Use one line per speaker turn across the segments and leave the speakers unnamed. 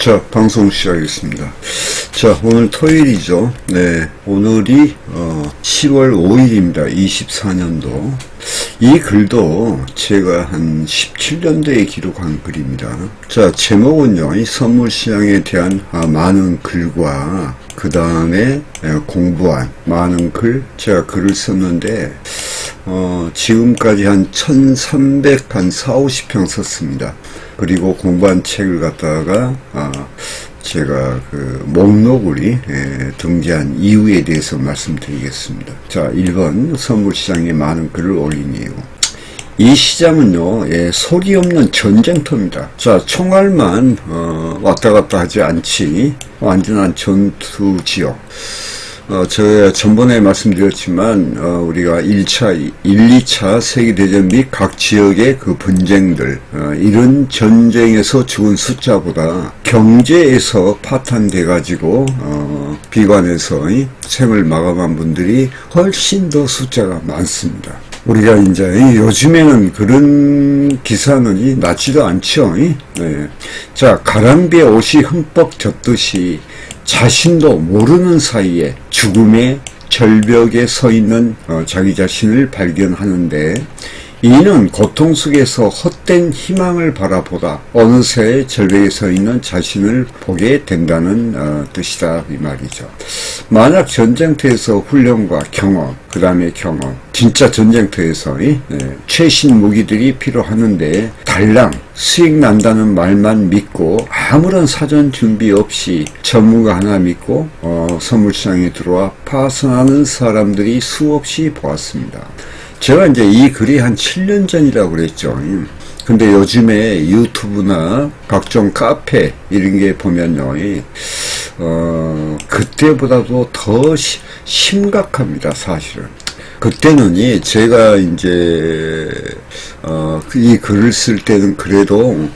자, 방송 시작하겠습니다. 자, 오늘 토요일이죠. 네, 오늘이 10월 5일입니다. 24년도. 이 글도 제가 한 17년도에 기록한 글입니다. 자, 제목은요, 이 선물시장에 대한 많은 글과 그 다음에 공부한 많은 글, 제가 글을 썼는데 지금까지 한 1350평 썼습니다. 그리고 공부한 책을 갖다가 제가 그 목록을 등재한 이유에 대해서 말씀드리겠습니다. 자, 1번 선물시장에 많은 글을 올린 이유. 이 시장은요, 소리 없는 전쟁터입니다. 자, 총알만 왔다 갔다 하지 않지 완전한 전투 지역. 제가 전번에 말씀드렸지만 우리가 1차, 1, 2차 세계대전 및 각 지역의 그 분쟁들, 이런 전쟁에서 죽은 숫자보다 경제에서 파탄돼 가지고 비관해서 생을 마감한 분들이 훨씬 더 숫자가 많습니다. 우리가 이제 요즘에는 그런 기사는 나지도 않죠. 네. 자, 가랑비에 옷이 흠뻑 젖듯이 자신도 모르는 사이에 죽음의 절벽에 서 있는 자기 자신을 발견하는데, 이는 고통 속에서 헛된 희망을 바라보다 어느새 절벽에 서 있는 자신을 보게 된다는 뜻이다, 이 말이죠. 만약 전쟁터에서 훈련과 경험, 그 다음에 경험, 진짜 전쟁터에서 최신 무기들이 필요하는데 달랑 수익 난다는 말만 믿고 아무런 사전 준비 없이 전문가 하나 믿고 선물시장에 들어와 파산하는 사람들이 수없이 보았습니다. 제가 이제 이 글이 한 7년 전이라고 그랬죠. 근데 요즘에 유튜브나 각종 카페 이런 게 보면요, 그때보다도 더 심각합니다, 사실은. 그때는 제가 이제 이 글을 쓸 때는 그래도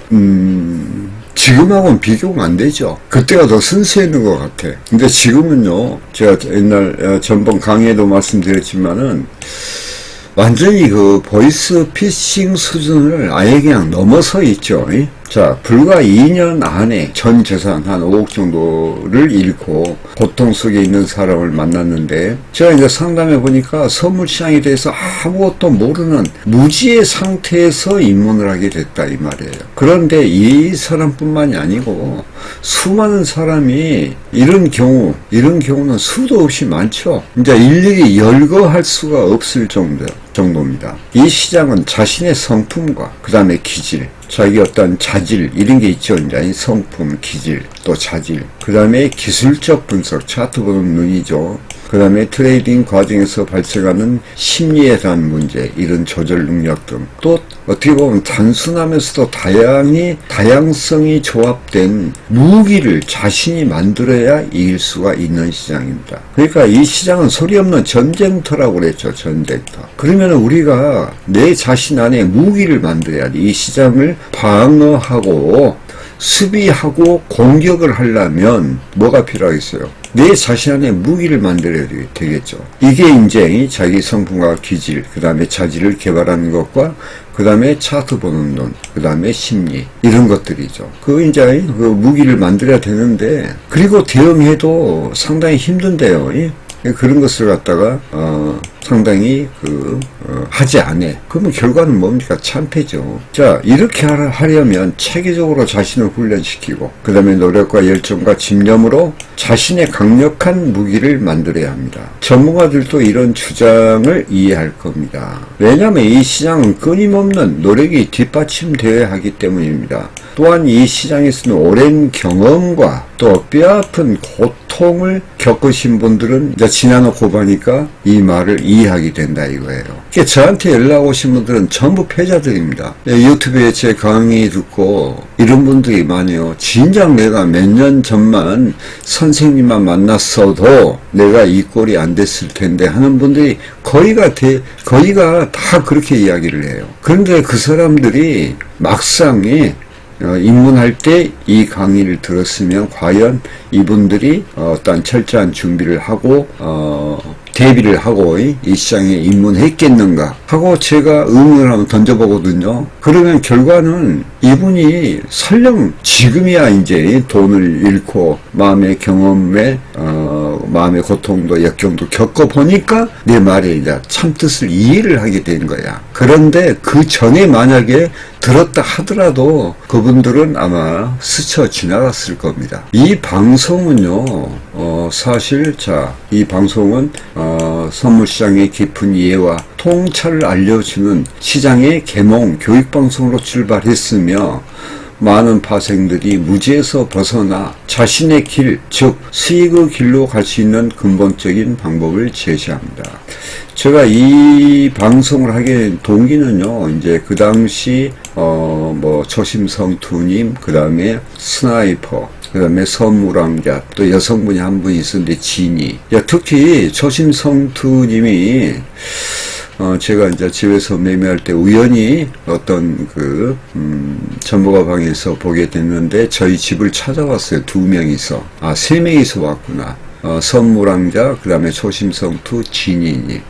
지금하고는 비교가 안 되죠. 그때가 더 순수했는 것 같아. 근데 지금은요, 제가 옛날 전번 강의에도 말씀드렸지만은 완전히 그 보이스 피싱 수준을 아예 그냥 넘어서 있죠. 자, 불과 2년 안에 전 재산 한 5억 정도를 잃고 고통 속에 있는 사람을 만났는데, 제가 이제 상담해 보니까 선물시장에 대해서 아무것도 모르는 무지의 상태에서 입문을 하게 됐다, 이 말이에요. 그런데 이 사람뿐만이 아니고 수많은 사람이 이런 경우는 수도 없이 많죠. 이제 일일이 열거할 수가 없을 정도입니다. 이 시장은 자신의 성품과 그 다음에 기질, 자기 어떤 자질 이런 게 있죠. 이제 성품, 기질, 또 자질, 그 다음에 기술적 분석, 차트 보는 눈이죠. 그 다음에 트레이딩 과정에서 발생하는 심리에 대한 문제, 이런 조절 능력 등, 또 어떻게 보면 단순하면서도 다양성이 조합된 무기를 자신이 만들어야 이길 수가 있는 시장입니다. 그러니까 이 시장은 소리 없는 전쟁터라고 그랬죠. 전쟁터. 그러면 우리가 내 자신 안에 무기를 만들어야 돼. 이 시장을 방어하고 수비하고 공격을 하려면 뭐가 필요하겠어요? 내 자신 안에 무기를 만들어야 되겠죠. 이게 이제 자기 성품과 기질, 그 다음에 자질을 개발하는 것과 그 다음에 차트 보는 눈, 그 다음에 심리, 이런 것들이죠. 이제 그 무기를 만들어야 되는데, 그리고 대응해도 상당히 힘든데요. 그런 것을 갖다가 상당히 하지 않아. 그러면 결과는 뭡니까? 참패죠. 자, 이렇게 하려면 체계적으로 자신을 훈련시키고 그 다음에 노력과 열정과 집념으로 자신의 강력한 무기를 만들어야 합니다. 전문가들도 이런 주장을 이해할 겁니다. 왜냐하면 이 시장은 끊임없는 노력이 뒷받침되어야 하기 때문입니다. 또한 이 시장에서는 오랜 경험과 또 뼈아픈 고통을 겪으신 분들은 이제 지나놓고 보니까 이 말을 이해하게 된다, 이거예요. 저한테 연락 오신 분들은 전부 패자들입니다. 유튜브에 제 강의 듣고 이런 분들이 많아요. 진작 내가 몇 년 전만 선생님만 만났어도 내가 이 꼴이 안 됐을 텐데 하는 분들이 거의가 다 그렇게 이야기를 해요. 그런데 그 사람들이 막상 입문할 때 이 강의를 들었으면 과연 이분들이 어떤 철저한 준비를 하고 대비를 하고 이 시장에 입문했겠는가 하고 제가 의문을 한번 던져보거든요. 그러면 결과는 이분이 설령 지금이야 이제 돈을 잃고 마음의 경험에 마음의 고통도 역경도 겪어보니까 내 말에 이제 참뜻을 이해를 하게 된 거야. 그런데 그 전에 만약에 들었다 하더라도 그분들은 아마 스쳐 지나갔을 겁니다. 이 방송은요, 사실, 이 방송은, 선물시장의 깊은 이해와 통찰을 알려주는 시장의 계몽 교육방송으로 출발했으며, 많은 파생들이 무지에서 벗어나 자신의 길, 즉 수익의 길로 갈 수 있는 근본적인 방법을 제시합니다. 제가 이 방송을 하게 된 동기는요, 이제 그 당시 초심성투님, 그 다음에 스나이퍼, 그 다음에 선무랑자, 또 여성분이 한 분 있었는데 진이. 특히 초심성투님이 제가 이제 집에서 매매할 때 우연히 어떤 전문가 방에서 보게 됐는데 저희 집을 찾아왔어요. 2명이서. 3명이서 왔구나. 선무랑자, 그 다음에 초심성투 진이님.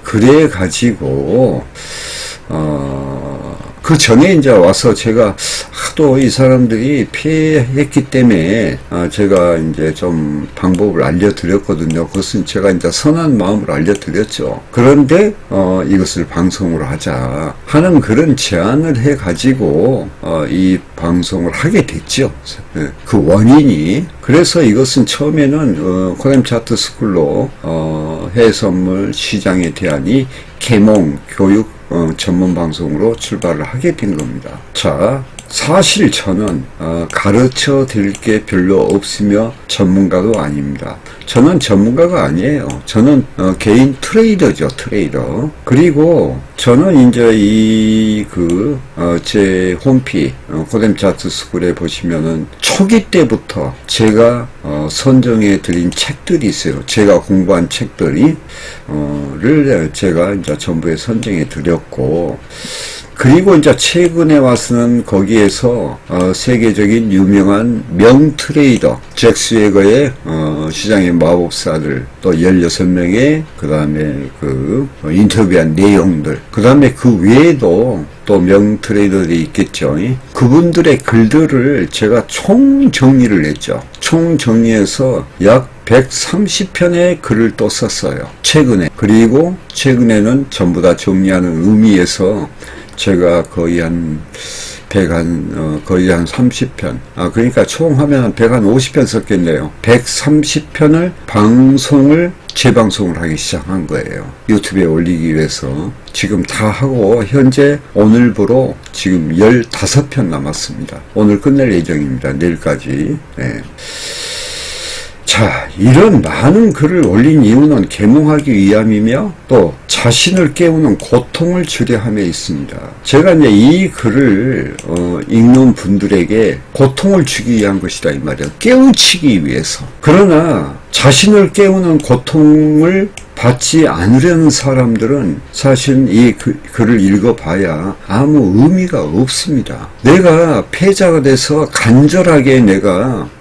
그래 가지고, 그 전에 이제 와서 제가 하도 이 사람들이 피해했기 때문에 제가 이제 좀 방법을 알려드렸거든요. 그것은 제가 이제 선한 마음으로 알려드렸죠. 그런데 이것을 방송으로 하자 하는 그런 제안을 해가지고 이 방송을 하게 됐죠. 그 원인이. 그래서 이것은 처음에는 코뎀 차트 스쿨로 해외선물 시장에 대한 이 계몽 교육 전문 방송으로 출발을 하게 된 겁니다. 자, 사실 저는 가르쳐 드릴 게 별로 없으며 전문가도 아닙니다. 저는 전문가가 아니에요. 저는 개인 트레이더죠, 트레이더. 그리고 저는 이제 제 홈피 코뎀 차트 스쿨에 보시면은 초기 때부터 제가 선정해 드린 책들이 있어요. 제가 공부한 책들이 제가 이제 전부에 선정해 드렸고, 그리고 이제 최근에 와서는 거기에서 세계적인 유명한 명트레이더 잭 스웨거의 시장의 마법사들, 또 16명의 그 다음에 인터뷰한 내용들, 그 다음에 그 외에도 또 명트레이더들이 있겠죠. 그분들의 글들을 제가 총정리를 했죠. 총정리해서 약 130편의 글을 또 썼어요. 최근에. 그리고 최근에는 전부 다 정리하는 의미에서 제가 거의 한 30편. 그러니까 총 하면 한 150편 썼겠네요. 130편을 재방송을 하기 시작한 거예요. 유튜브에 올리기 위해서. 지금 다 하고, 현재 오늘부로 지금 15편 남았습니다. 오늘 끝낼 예정입니다. 내일까지. 네. 자, 이런 많은 글을 올린 이유는 계몽하기 위함이며 또 자신을 깨우는 고통을 주려함에 있습니다. 제가 이제 이 글을 읽는 분들에게 고통을 주기 위한 것이다 이 말이에요. 깨우치기 위해서. 그러나 자신을 깨우는 고통을 받지 않으려는 사람들은 사실 이 글을 읽어봐야 아무 의미가 없습니다. 내가 패자가 돼서 간절하게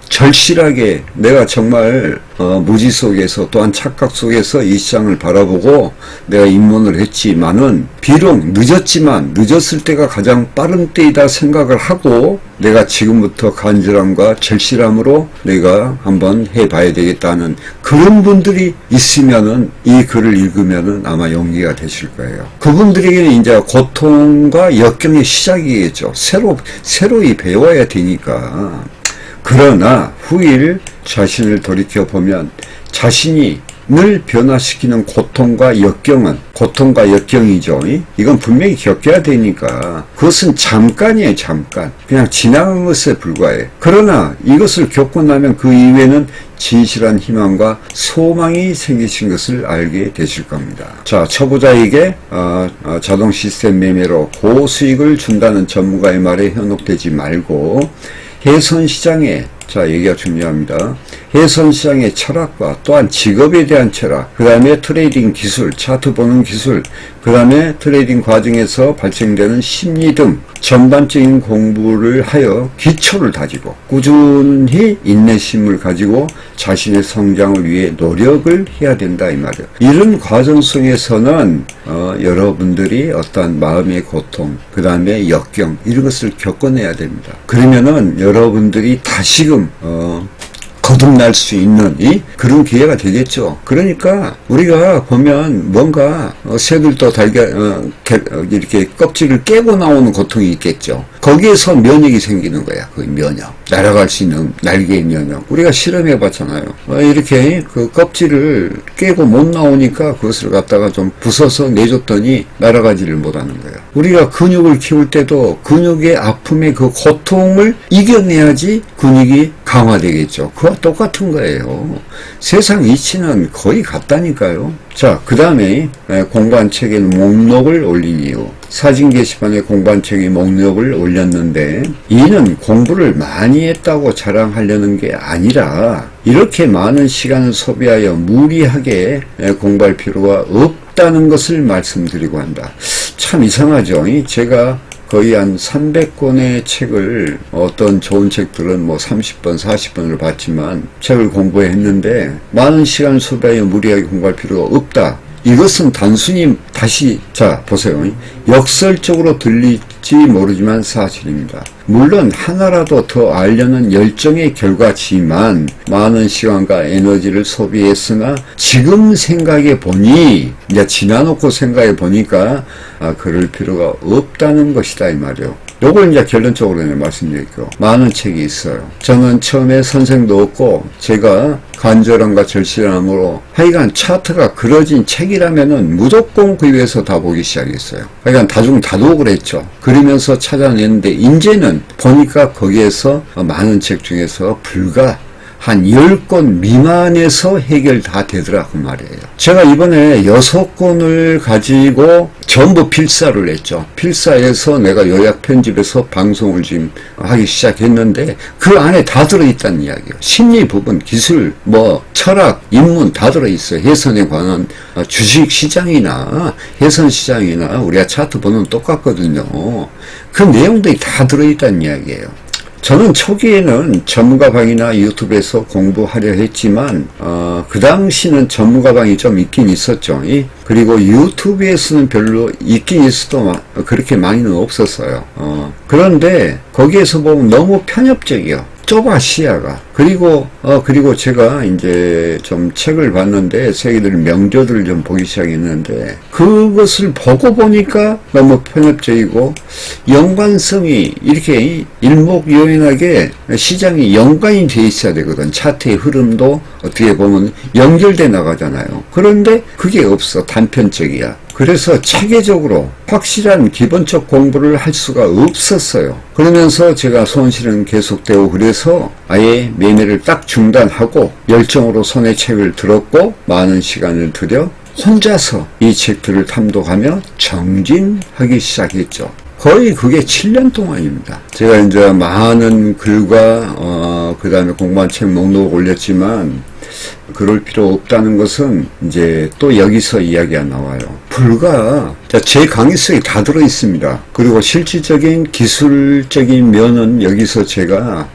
절실하게 내가 정말 무지 속에서 또한 착각 속에서 이 시장을 바라보고 내가 입문을 했지만은 비록 늦었을 때가 가장 빠른 때이다 생각을 하고 내가 지금부터 간절함과 절실함으로 내가 한번 해봐야 되겠다는 그런 분들이 있으면은 이 글을 읽으면은 아마 용기가 되실 거예요. 그분들에게는 이제 고통과 역경의 시작이겠죠. 새로이 배워야 되니까. 그러나 후일 자신을 돌이켜보면 자신이 늘 변화시키는 고통과 역경이죠. 이건 분명히 겪어야 되니까 그것은 잠깐이에요. 잠깐. 그냥 지나간 것에 불과해. 그러나 이것을 겪고 나면 그 이후에는 진실한 희망과 소망이 생기신 것을 알게 되실 겁니다. 자, 초보자에게 자동 시스템 매매로 고수익을 준다는 전문가의 말에 현혹되지 말고 해선시장에, 얘기가 중요합니다. 해선시장의 철학과 또한 직업에 대한 철학, 그 다음에 트레이딩 기술, 차트 보는 기술, 그 다음에 트레이딩 과정에서 발생되는 심리 등 전반적인 공부를 하여 기초를 다지고 꾸준히 인내심을 가지고 자신의 성장을 위해 노력을 해야 된다 이 말이에요. 이런 과정 속에서는 여러분들이 어떠한 마음의 고통, 그 다음에 역경 이런 것을 겪어내야 됩니다. 그러면은 여러분들이 다시금 거듭날 수 있는 그런 기회가 되겠죠. 그러니까 우리가 보면 뭔가 새들도 이렇게 껍질을 깨고 나오는 고통이 있겠죠. 거기에서 면역이 생기는 거야. 그 면역. 날아갈 수 있는 날개의 면역. 우리가 실험해 봤잖아요. 이렇게 그 껍질을 깨고 못 나오니까 그것을 갖다가 좀 부숴서 내줬더니 날아가지를 못하는 거예요. 우리가 근육을 키울 때도 근육의 아픔의 그 고통을 이겨내야지 근육이 강화되겠죠. 그와 똑같은 거예요. 세상 이치는 거의 같다니까요. 자, 그 다음에 공부책에 목록을 올린 이유. 사진 게시판에 공부책의 목록을 올렸는데 이는 공부를 많이 했다고 자랑하려는 게 아니라 이렇게 많은 시간을 소비하여 무리하게 공부할 필요가 없다는 것을 말씀드리고 한다. 참 이상하죠. 제가 거의 한 300권의 책을 어떤 좋은 책들은 뭐 30번, 40번을 봤지만 책을 공부했는데 많은 시간을 소비하여 무리하게 공부할 필요가 없다. 이것은 단순히 자 보세요. 역설적으로 들릴지 모르지만 사실입니다. 물론 하나라도 더 알려는 열정의 결과지만 많은 시간과 에너지를 소비했으나 지금 생각해 보니 이제 지나놓고 생각해 보니까 그럴 필요가 없다는 것이다 이 말이에요. 요걸 이제 결론적으로 말씀드릴게요. 많은 책이 있어요. 저는 처음에 선생도 없고 제가 간절함과 절실함으로 하여간 차트가 그려진 책이라면은 무조건 그 위에서 다 보기 시작했어요. 하여간 다독을 했죠. 그러면서 찾아냈는데 이제는 보니까 거기에서 많은 책 중에서 불과 한 10권 미만에서 해결 다 되더라 그 말이에요. 제가 이번에 6권을 가지고 전부 필사를 했죠. 필사해서 내가 요약 편집해서 방송을 지금 하기 시작했는데 그 안에 다 들어있다는 이야기예요. 심리 부분, 기술, 철학, 인문 다 들어있어요. 해선에 관한 주식시장이나 해선시장이나 우리가 차트 보면 똑같거든요. 그 내용들이 다 들어있다는 이야기예요. 저는 초기에는 전문가방이나 유튜브에서 공부하려 했지만 그 당시는 전문가방이 좀 있긴 있었죠. 그리고 유튜브에서는 별로 있긴 있어도 그렇게 많이는 없었어요. 그런데 거기에서 보면 너무 편협적이요. 좁아 시야가. 그리고 제가 이제 좀 책을 봤는데 세계들 명저들을 좀 보기 시작했는데 그것을 보고 보니까 너무 편협적이고 연관성이 이렇게 일목요연하게 시장이 연관이 돼 있어야 되거든. 차트의 흐름도 어떻게 보면 연결돼 나가잖아요. 그런데 그게 없어. 단편적이야. 그래서 체계적으로 확실한 기본적 공부를 할 수가 없었어요. 그러면서 제가 손실은 계속되고 그래서 아예 매매를 딱 중단하고 열정으로 손에 책을 들었고 많은 시간을 들여 혼자서 이 책들을 탐독하며 정진하기 시작했죠. 거의 그게 7년 동안입니다. 제가 이제 많은 글과 그 다음에 공부한 책 목록을 올렸지만 그럴 필요 없다는 것은 이제 또 여기서 이야기가 나와요. 불과 제 강의 속에 다 들어 있습니다. 그리고 실질적인 기술적인 면은 여기서 제가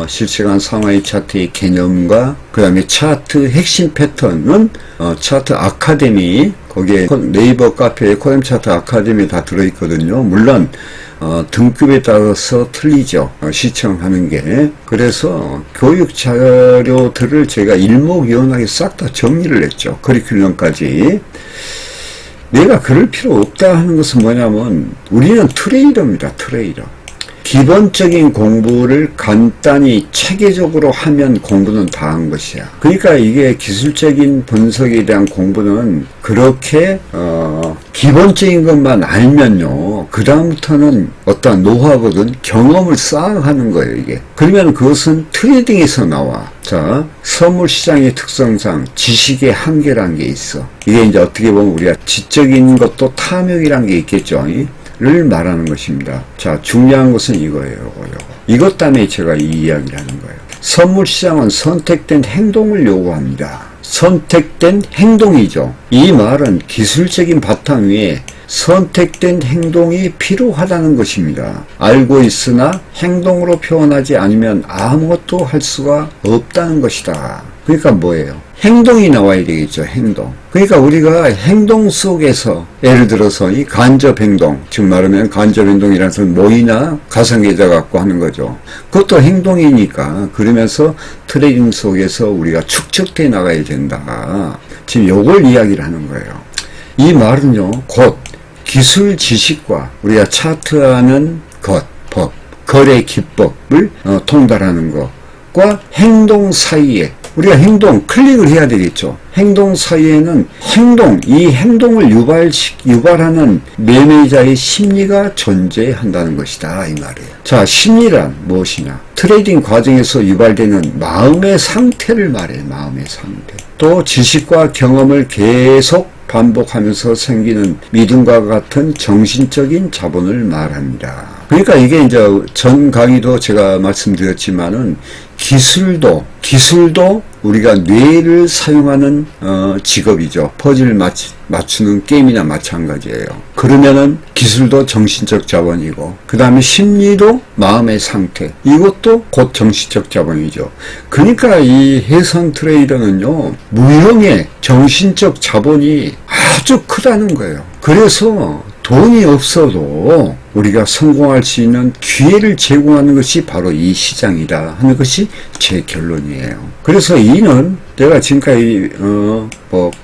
실시간 상하이 차트의 개념과 그 다음에 차트 핵심 패턴은 차트 아카데미 거기에 네이버 카페에 코뎀 차트 아카데미 다 들어있거든요. 물론 등급에 따라서 틀리죠. 시청하는 게. 그래서 교육 자료들을 제가 일목요연하게 싹 다 정리를 했죠. 커리큘럼까지. 내가 그럴 필요 없다 하는 것은 뭐냐면 우리는 트레이더입니다. 트레이더. 기본적인 공부를 간단히 체계적으로 하면 공부는 다 한 것이야. 그러니까 이게 기술적인 분석에 대한 공부는 그렇게 기본적인 것만 알면요. 그 다음부터는 어떤 노하우든 경험을 쌓아가는 거예요. 이게. 그러면 그것은 트레이딩에서 나와. 자, 선물시장의 특성상 지식의 한계라는 게 있어. 이게 이제 어떻게 보면 우리가 지적인 것도 탐욕이라는 게 있겠죠. 를 말하는 것입니다. 자, 중요한 것은 이거예요. 요거. 이것 때문에 제가 이 이야기를 하는 거예요. 선물시장은 선택된 행동을 요구합니다. 선택된 행동이죠. 이 말은 기술적인 바탕 위에 선택된 행동이 필요하다는 것입니다. 알고 있으나 행동으로 표현하지 않으면 아무것도 할 수가 없다는 것이다. 그러니까 뭐예요? 행동이 나와야 되겠죠. 행동. 그러니까 우리가 행동 속에서 예를 들어서 이 간접행동, 즉 말하면 간접행동이라는 것은 뭐이나 가상계좌 갖고 하는 거죠. 그것도 행동이니까 그러면서 트레이딩 속에서 우리가 축적돼 나가야 된다. 지금 요걸 이야기를 하는 거예요. 이 말은요, 곧 기술 지식과 우리가 차트하는 것, 법, 거래 기법을 통달하는 것과 행동 사이에 우리가 행동, 클릭을 해야 되겠죠. 행동 사이에는 이 행동을 유발하는 매매자의 심리가 존재한다는 것이다. 이 말이에요. 자, 심리란 무엇이냐? 트레이딩 과정에서 유발되는 마음의 상태를 말해요. 마음의 상태. 또 지식과 경험을 계속 반복하면서 생기는 믿음과 같은 정신적인 자본을 말합니다. 그러니까 이게 이제 전 강의도 제가 말씀드렸지만은 기술도 우리가 뇌를 사용하는 직업이죠. 퍼즐을 맞추는 게임이나 마찬가지예요. 그러면은 기술도 정신적 자본이고 그 다음에 심리도 마음의 상태, 이것도 곧 정신적 자본이죠. 그러니까 이 해선 트레이더는요, 무형의 정신적 자본이 아주 크다는 거예요. 그래서 돈이 없어도 우리가 성공할 수 있는 기회를 제공하는 것이 바로 이 시장이다 하는 것이 제 결론이에요. 그래서 이는 내가 지금까지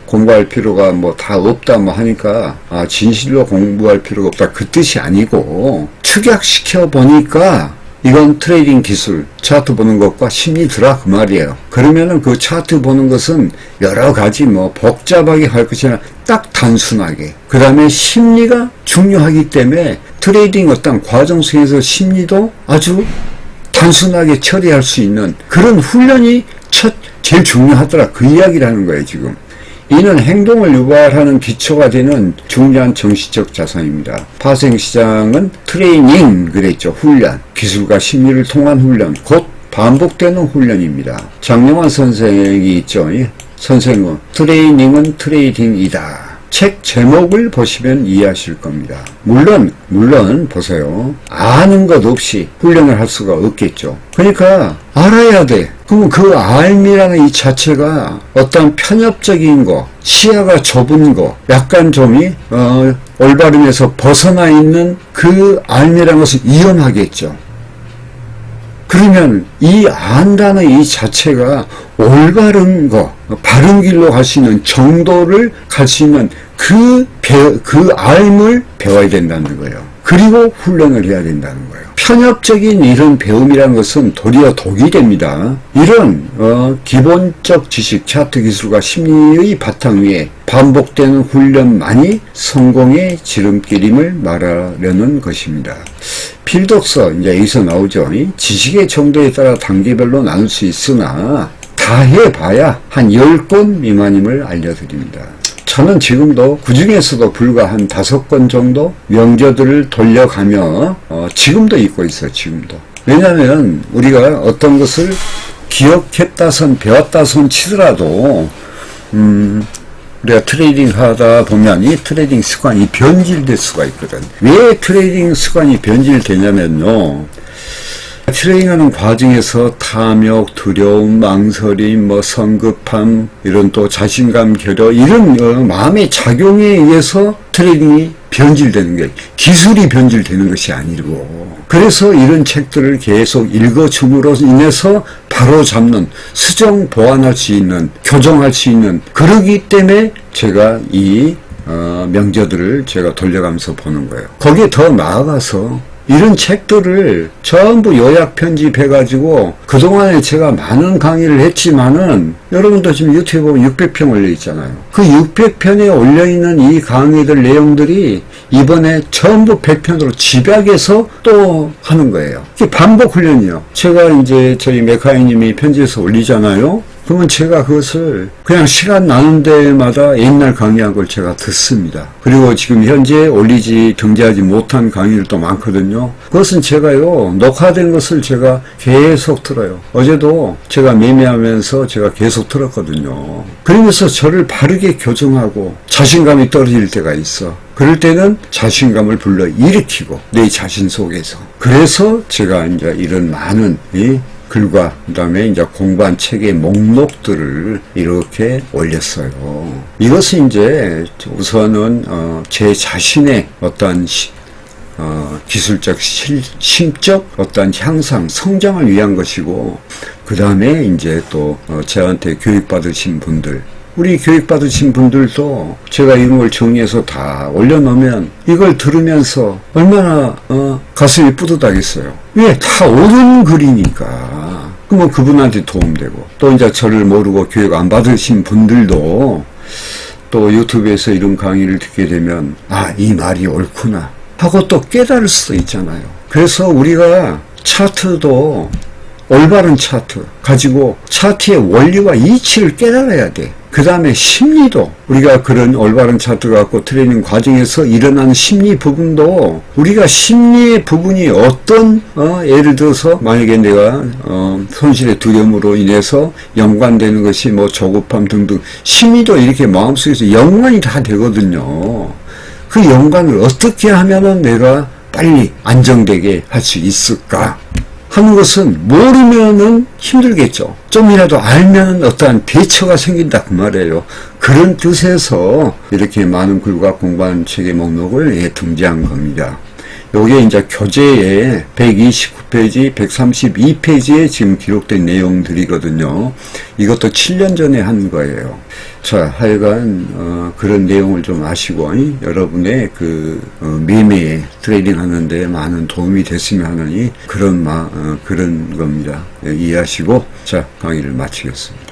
공부할 필요가 다 없다 하니까 진실로 공부할 필요가 없다 그 뜻이 아니고, 축약시켜 보니까 이건 트레이딩 기술, 차트 보는 것과 심리더라 그 말이에요. 그러면은 그 차트 보는 것은 여러 가지 복잡하게 할 것이 아니라 딱 단순하게, 그 다음에 심리가 중요하기 때문에 트레이딩 어떤 과정 속에서 심리도 아주 단순하게 처리할 수 있는 그런 훈련이 제일 중요하더라 그 이야기라는 거예요. 지금 이는 행동을 유발하는 기초가 되는 중요한 정신적 자산입니다. 파생시장은 트레이닝 그랬죠. 훈련, 기술과 심리를 통한 훈련, 곧 반복되는 훈련입니다. 장영환 선생이 있죠. 선생은 트레이닝은 트레이딩이다. 책 제목을 보시면 이해하실 겁니다. 물론 보세요. 아는 것 없이 훈련을 할 수가 없겠죠. 그러니까 알아야 돼. 그럼 그 알미라는 이 자체가 어떤 편협적인 거, 시야가 좁은 거, 약간 좀 올바름에서 벗어나 있는 그 알미라는 것은 위험하겠죠. 그러면 이 안다는 이 자체가 올바른 거, 바른 길로 갈 수 있는 정도를 갈 수 있는 그 알을 배워야 된다는 거예요. 그리고 훈련을 해야 된다는 거예요. 편협적인 이런 배움이라는 것은 도리어 독이 됩니다. 이런 기본적 지식, 차트 기술과 심리의 바탕 위에 반복되는 훈련만이 성공의 지름길임을 말하려는 것입니다. 필독서 이제 여기서 나오죠. 지식의 정도에 따라 단계별로 나눌 수 있으나 다 해봐야 한 10권 미만임을 알려드립니다. 저는 지금도 그 중에서도 불과 한 5권 정도 명저들을 돌려가며 지금도 읽고 있어요. 지금도. 왜냐하면 우리가 어떤 것을 기억했다 손 배웠다 손 치더라도 우리가 트레이딩 하다 보면 이 트레이딩 습관이 변질될 수가 있거든. 왜 트레이딩 습관이 변질되냐면요, 트레이딩하는 과정에서 탐욕, 두려움, 망설임, 성급함, 이런 또 자신감 결여, 이런 마음의 작용에 의해서 트레이딩이 변질되는 게, 기술이 변질되는 것이 아니고, 그래서 이런 책들을 계속 읽어줌으로 인해서 바로 잡는, 수정 보완할 수 있는, 교정할 수 있는, 그러기 때문에 제가 이 명저들을 제가 돌려가면서 보는 거예요. 거기에 더 나아가서 이런 책들을 전부 요약 편집해가지고 그동안에 제가 많은 강의를 했지만은 여러분도 지금 유튜브에 보면 600편 올려있잖아요. 그 600편에 올려있는 이 강의들 내용들이 이번에 전부 100편으로 집약해서 또 하는 거예요. 이게 반복 훈련이요. 제가 이제 저희 메카이님이 편집해서 올리잖아요. 그러면 제가 그것을 그냥 시간 나는 데마다 옛날 강의한 걸 제가 듣습니다. 그리고 지금 현재 등재하지 못한 강의들도 많거든요. 그것은 제가요, 녹화된 것을 제가 계속 들어요. 어제도 제가 매매하면서 제가 계속 들었거든요. 그러면서 저를 바르게 교정하고 자신감이 떨어질 때가 있어. 그럴 때는 자신감을 불러일으키고 내 자신 속에서. 그래서 제가 이제 이런 많은 글과 그다음에 이제 공부한 책의 목록들을 이렇게 올렸어요. 이것은 이제 우선은 제 자신의 어떤 기술적, 심적 어떤 향상, 성장을 위한 것이고, 그 다음에 이제 또 저한테 교육받으신 분들, 우리 교육받으신 분들도 제가 이런 걸 정리해서 다 올려놓으면 이걸 들으면서 얼마나 가슴이 뿌듯하겠어요. 왜? 다 옳은 글이니까. 그러면 그분한테 도움되고, 또 이제 저를 모르고 교육 안 받으신 분들도 또 유튜브에서 이런 강의를 듣게 되면 이 말이 옳구나 하고 또 깨달을 수도 있잖아요. 그래서 우리가 차트도 올바른 차트 가지고 차트의 원리와 이치를 깨달아야 돼. 그 다음에 심리도 우리가 그런 올바른 차트 갖고 트레이닝 과정에서 일어나는 심리 부분도 우리가 심리의 부분이 어떤 예를 들어서 만약에 내가 손실의 두려움으로 인해서 연관되는 것이 뭐 조급함 등등 심리도 이렇게 마음속에서 연관이 다 되거든요. 그 연관을 어떻게 하면은 내가 빨리 안정되게 할 수 있을까 하는 것은 모르면은 힘들겠죠. 좀이라도 알면 어떠한 대처가 생긴다 그 말이에요. 그런 뜻에서 이렇게 많은 글과 공부한 책의 목록을 등재한 겁니다. 요게 이제 교재에 129페이지, 132페이지에 지금 기록된 내용들이거든요. 이것도 7년 전에 한 거예요. 자, 하여간 그런 내용을 좀 아시고 여러분의 그 매매 트레이딩 하는데 많은 도움이 됐으면 하는 그런 겁니다. 이해하시고 자, 강의를 마치겠습니다.